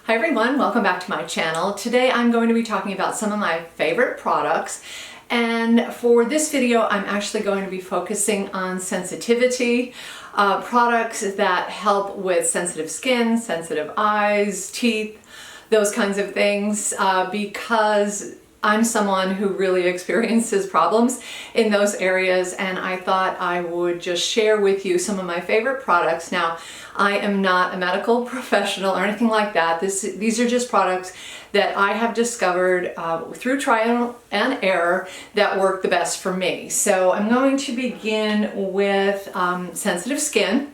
Hi everyone, welcome back to my channel. Today I'm going to be talking about some of my favorite products, and for this video I'm actually going to be focusing on sensitivity, products that help with sensitive skin, sensitive eyes, teeth, those kinds of things, because I'm someone who really experiences problems in those areas, and I thought I would just share with you some of my favorite products. Now, I am not a medical professional or anything like that. These are just products that I have discovered through trial and error that work the best for me. So I'm going to begin with sensitive skin.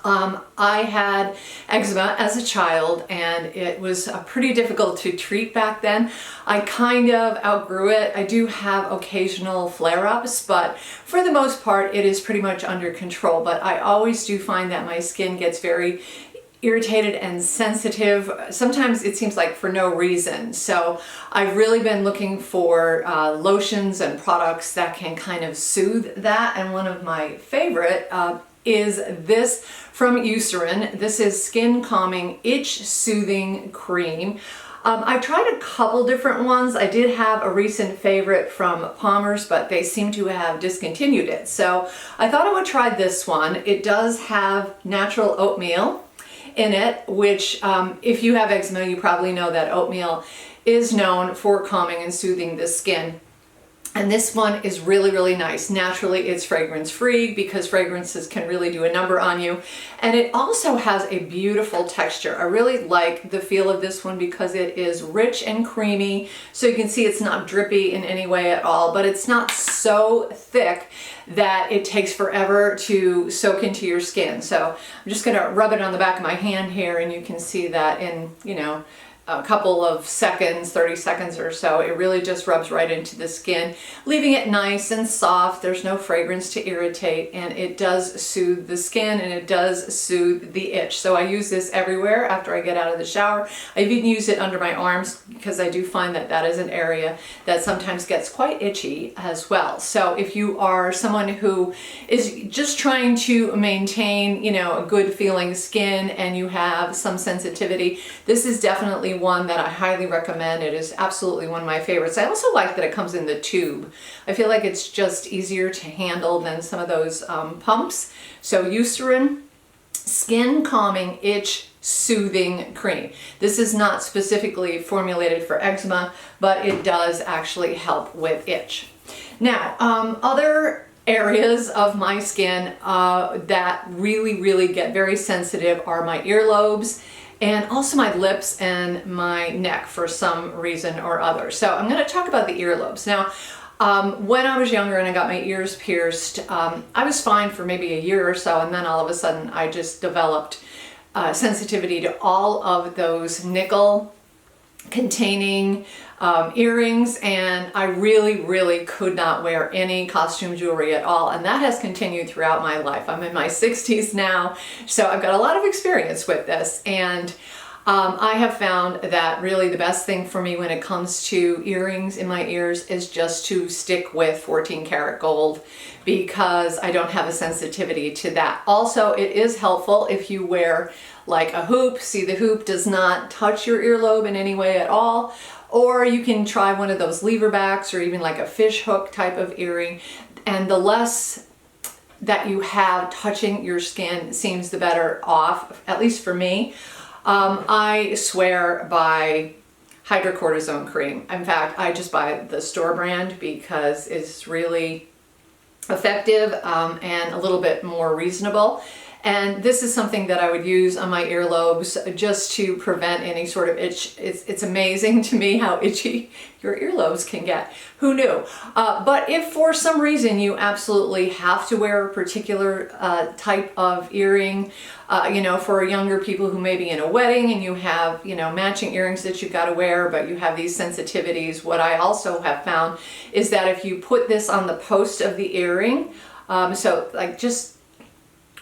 I had eczema as a child, and it was pretty difficult to treat back then. I kind of outgrew it. I do have occasional flare-ups, but for the most part it is pretty much under control. But I always do find that my skin gets very irritated and sensitive. Sometimes it seems like for no reason. So I've really been looking for lotions and products that can kind of soothe that, and one of my favorite is this from Serum. This is Skin Calming Itch Soothing Cream. I've tried a couple different ones. I did have a recent favorite from Palmer's, but they seem to have discontinued it. So I thought I would try this one. It does have natural oatmeal in it, which if you have eczema, you probably know that oatmeal is known for calming and soothing the skin. And this one is really, really nice. Naturally, it's fragrance free because fragrances can really do a number on you. And it also has a beautiful texture. I really like the feel of this one because it is rich and creamy. So you can see it's not drippy in any way at all, but it's not so thick that it takes forever to soak into your skin. So I'm just gonna rub it on the back of my hand here, and you can see that in, a couple of seconds, 30 seconds or so, it really just rubs right into the skin, leaving it nice and soft. There's no fragrance to irritate, and it does soothe the skin, and it does soothe the itch. So I use this everywhere after I get out of the shower. I even use it under my arms because I do find that that is an area that sometimes gets quite itchy as well. So if you are someone who is just trying to maintain, a good feeling skin and you have some sensitivity, this is definitely one that I highly recommend. It is absolutely one of my favorites. I also like that it comes in the tube. I feel like it's just easier to handle than some of those pumps. So Serum Skin Calming Itch Soothing Cream. This is not specifically formulated for eczema, but it does actually help with itch. Now, other areas of my skin that really get very sensitive are my earlobes, and also my lips and my neck for some reason or other. So I'm going to talk about the earlobes. Now, when I was younger and I got my ears pierced, I was fine for maybe a year or so, and then all of a sudden I just developed sensitivity to all of those nickel containing earrings, and I really could not wear any costume jewelry at all, and that has continued throughout my life. I'm in my 60s now, so I've got a lot of experience with this, and I have found that really the best thing for me when it comes to earrings in my ears is just to stick with 14 karat gold, because I don't have a sensitivity to that. Also, it is helpful if you wear like a hoop. See, the hoop does not touch your earlobe in any way at all. Or you can try one of those lever backs, or even like a fish hook type of earring. And the less that you have touching your skin seems the better off, at least for me. I swear by hydrocortisone cream. In fact, I just buy the store brand because it's really effective and a little bit more reasonable. And this is something that I would use on my earlobes just to prevent any sort of itch. It's amazing to me how itchy your earlobes can get. Who knew? But if for some reason you absolutely have to wear a particular type of earring, for younger people who may be in a wedding and you have, matching earrings that you've got to wear, but you have these sensitivities, what I also have found is that if you put this on the post of the earring, so like just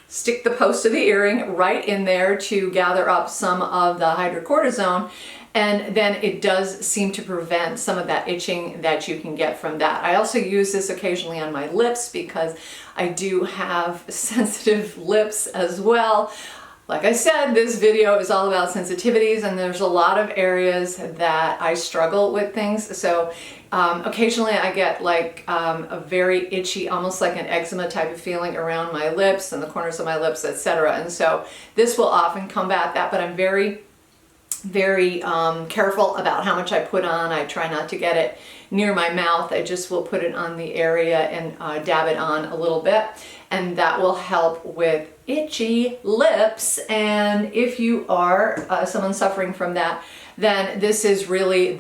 stick the post of the earring right in there to gather up some of the hydrocortisone, and then it does seem to prevent some of that itching that you can get from that. I also use this occasionally on my lips because I do have sensitive lips as well. Like I said, this video is all about sensitivities, and there's a lot of areas that I struggle with things. So occasionally I get like a very itchy, almost like an eczema type of feeling around my lips and the corners of my lips, etc. And so this will often combat that, but I'm very careful about how much I put on. I try not to get it near my mouth. I just will put it on the area and dab it on a little bit, and that will help with itchy lips. And if you are someone suffering from that, then this is really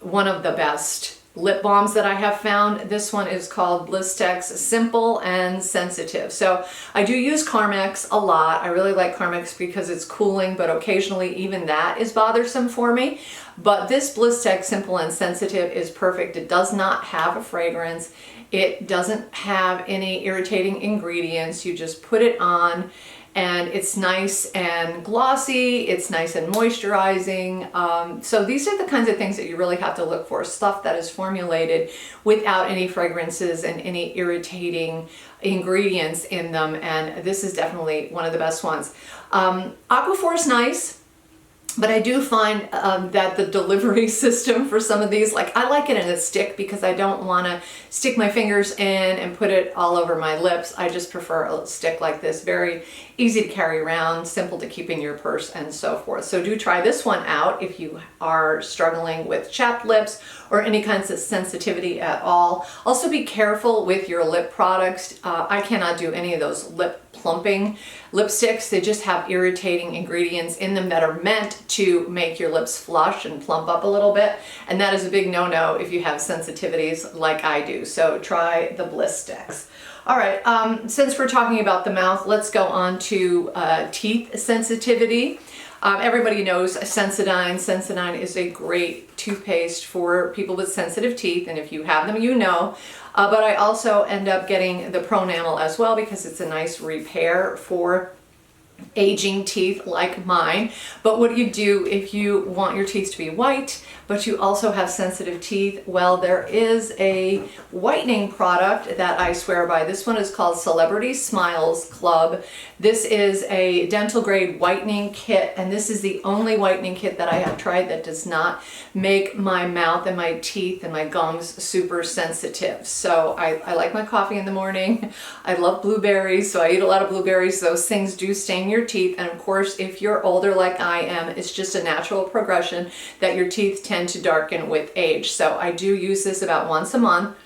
one of the best lip balms that I have found. This one is called Blistex Simple and Sensitive. So I do use Carmex a lot. I really like Carmex because it's cooling, but occasionally even that is bothersome for me. But this Blistex Simple and Sensitive is perfect. It does not have a fragrance. It doesn't have any irritating ingredients. You just put it on, and it's nice and glossy, it's nice and moisturizing. So these are the kinds of things that you really have to look for, stuff that is formulated without any fragrances and any irritating ingredients in them, and this is definitely one of the best ones. Aquaphor is nice, but I do find that the delivery system for some of these, like I like it in a stick because I don't want to stick my fingers in and put it all over my lips. I just prefer a stick like this, very easy to carry around, simple to keep in your purse, and so forth. So do try this one out if you are struggling with chapped lips or any kinds of sensitivity at all. Also be careful with your lip products. I cannot do any of those lip plumping lipsticks. They just have irritating ingredients in them that are meant to make your lips flush and plump up a little bit, and that is a big no-no if you have sensitivities like I do. So try the Blistex. All right, since we're talking about the mouth, let's go on to teeth sensitivity. Everybody knows Sensodyne. Sensodyne is a great toothpaste for people with sensitive teeth, and if you have them, you know. But I also end up getting the Pronamel as well because it's a nice repair for aging teeth like mine. But what do you do if you want your teeth to be white, but you also have sensitive teeth? Well, there is a whitening product that I swear by. This one is called Celebrity Smiles Club. This is a dental grade whitening kit, and this is the only whitening kit that I have tried that does not make my mouth and my teeth and my gums super sensitive. So I like my coffee in the morning. I love blueberries, so I eat a lot of blueberries. Those things do stain your teeth, and of course if you're older like I am, it's just a natural progression that your teeth tend to darken with age. So I do use this about once a month.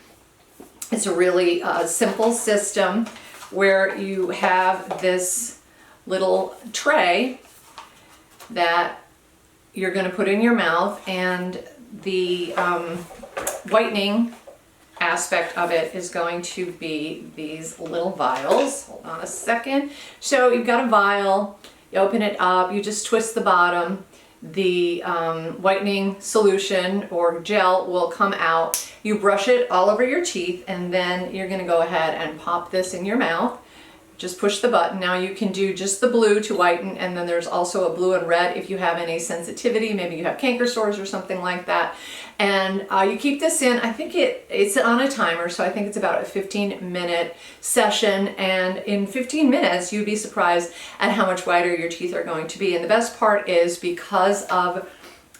It's a really simple system where you have this little tray that you're going to put in your mouth, and the whitening aspect of it is going to be these little vials. Hold on a second. So you've got a vial, you open it up, you just twist the bottom, the whitening solution or gel will come out. You brush it all over your teeth, and then you're going to go ahead and pop this in your mouth. Just push the button. Now you can do just the blue to whiten, and then there's also a blue and red if you have any sensitivity. Maybe you have canker sores or something like that. And you keep this in, I think it's on a timer, so I think it's about a 15-minute session, and in 15 minutes you'd be surprised at how much whiter your teeth are going to be. And the best part is, because of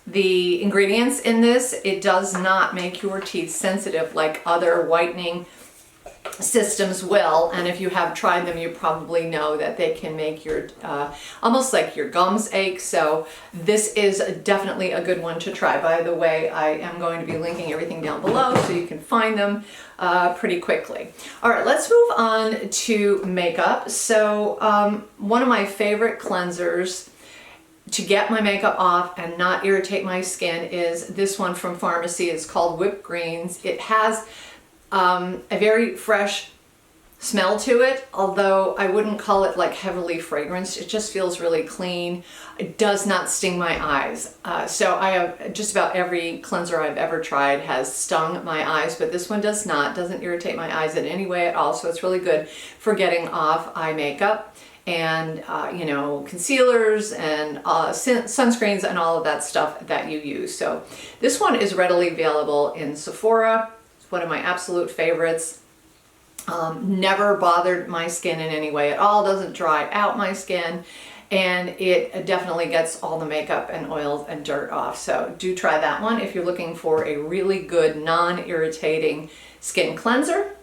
the ingredients in this, it does not make your teeth sensitive like other whitening systems will. And if you have tried them, you probably know that they can make your almost like your gums ache. So this is definitely a good one to try. By the way, I am going to be linking everything down below so you can find them pretty quickly. All right, let's move on to makeup. So one of my favorite cleansers to get my makeup off and not irritate my skin is this one from Pharmacy. It's called Whipped Greens. It has a very fresh smell to it, although I wouldn't call it like heavily fragranced. It just feels really clean. It does not sting my eyes. So I have just about every cleanser I've ever tried has stung my eyes, but this one does not, doesn't irritate my eyes in any way at all. So it's really good for getting off eye makeup and you know, concealers and sunscreens and all of that stuff that you use. So this one is readily available in Sephora. One of my absolute favorites. Never bothered my skin in any way at all, doesn't dry out my skin, and it definitely gets all the makeup and oils and dirt off. So do try that one if you're looking for a really good non-irritating skin cleanser.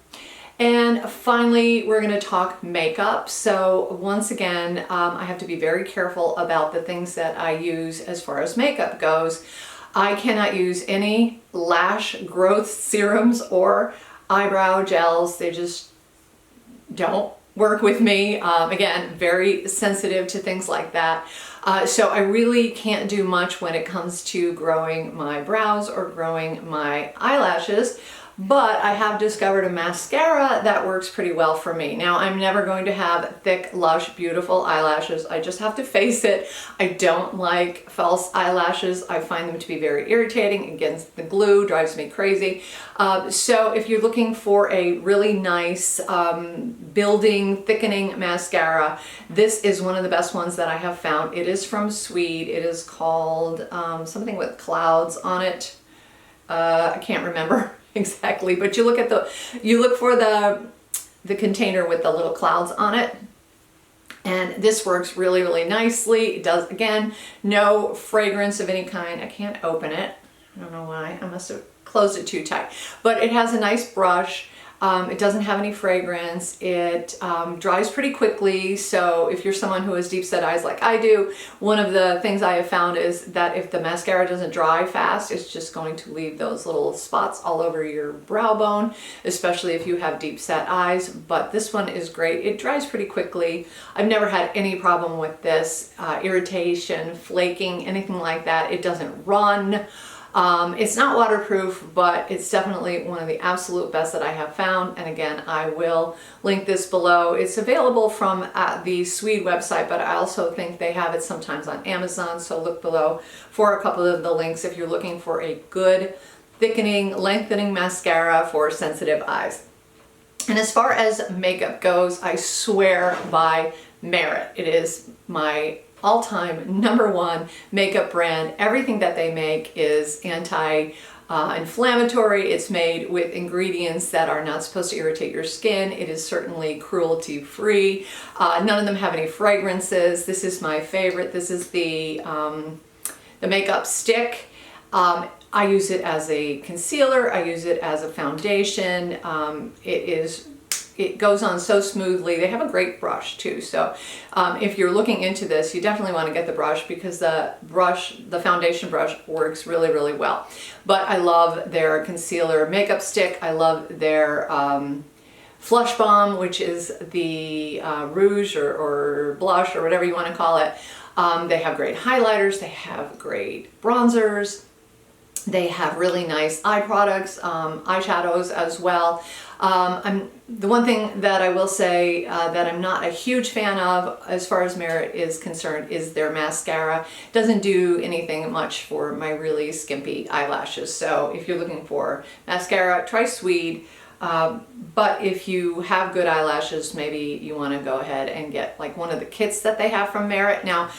And finally, we're going to talk makeup. So once again, I have to be very careful about the things that I use as far as makeup goes. I cannot use any lash growth serums or eyebrow gels. They just don't work with me. Again, very sensitive to things like that. So I really can't do much when it comes to growing my brows or growing my eyelashes. But I have discovered a mascara that works pretty well for me. Now, I'm never going to have thick, lush, beautiful eyelashes. I just have to face it. I don't like false eyelashes. I find them to be very irritating. Again, the glue drives me crazy. So if you're looking for a really nice building, thickening mascara, this is one of the best ones that I have found. It is from Swede. It is called something with clouds on it. I can't remember exactly, but you look for the container with the little clouds on it, and this works really, really nicely. It does, again, no fragrance of any kind. I can't open it. I don't know why. I must have closed it too tight, but it has a nice brush. It doesn't have any fragrance. It dries pretty quickly. So if you're someone who has deep set eyes like I do, one of the things I have found is that if the mascara doesn't dry fast, it's just going to leave those little spots all over your brow bone, especially if you have deep set eyes. But this one is great. It dries pretty quickly. I've never had any problem with this, irritation, flaking, anything like that. It doesn't run. It's not waterproof, but it's definitely one of the absolute best that I have found. And again, I will link this below. It's available from the Swede website, but I also think they have it sometimes on Amazon. So look below for a couple of the links if you're looking for a good thickening, lengthening mascara for sensitive eyes. And as far as makeup goes, I swear by Merit. It is my all-time #1 makeup brand. Everything that they make is anti-inflammatory. It's made with ingredients that are not supposed to irritate your skin. It is certainly cruelty-free. None of them have any fragrances. This is my favorite. This is the makeup stick. I use it as a concealer. I use it as a foundation. It goes on so smoothly. They have a great brush too. So if you're looking into this, you definitely want to get the brush because the foundation brush works really, really well. But I love their concealer makeup stick. I love their Flush Balm, which is the rouge or blush or whatever you want to call it. They have great highlighters. They have great bronzers. They have really nice eye products, eyeshadows as well. The one thing that I will say that I'm not a huge fan of as far as Merit is concerned is their mascara. It doesn't do anything much for my really skimpy eyelashes. So if you're looking for mascara, try Swede. But if you have good eyelashes, maybe you want to go ahead and get like one of the kits that they have from Merit. Now,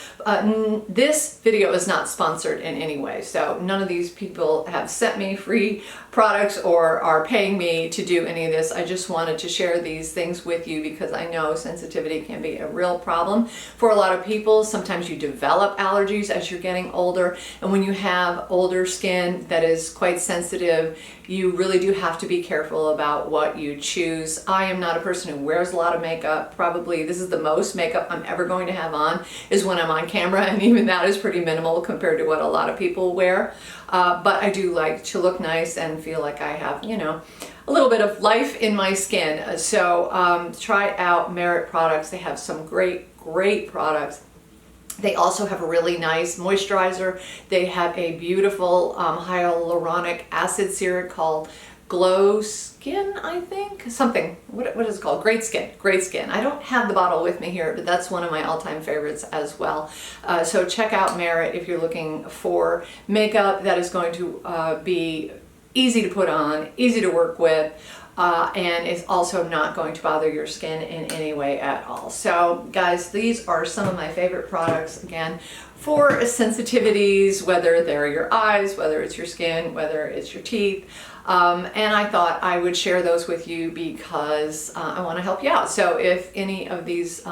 this video is not sponsored in any way, so none of these people have sent me free products or are paying me to do any of this. I just wanted to share these things with you because I know sensitivity can be a real problem for a lot of people. Sometimes you develop allergies as you're getting older, and when you have older skin that is quite sensitive, you really do have to be careful about what you choose. I am not a person who wears a lot of makeup. Probably this is the most makeup I'm ever going to have on is when I'm on camera, and even that is pretty minimal compared to what a lot of people wear. But I do like to look nice and feel like I have, you know, a little bit of life in my skin. So try out Merit products. They have some great products. They also have a really nice moisturizer. They have a beautiful hyaluronic acid serum called Glow Skin, I think. Something. What is it called? Great Skin. Great Skin. I don't have the bottle with me here, but that's one of my all-time favorites as well. So check out Merit if you're looking for makeup that is going to be easy to put on, easy to work with, and it's also not going to bother your skin in any way at all. So guys, these are some of my favorite products, again, for sensitivities, whether they're your eyes, whether it's your skin, whether it's your teeth. And I thought I would share those with you because I want to help you out. So if any of these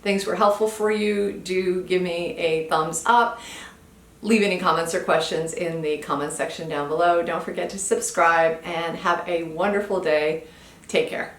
things were helpful for you, do give me a thumbs up. Leave any comments or questions in the comments section down below. Don't forget to subscribe and have a wonderful day. Take care.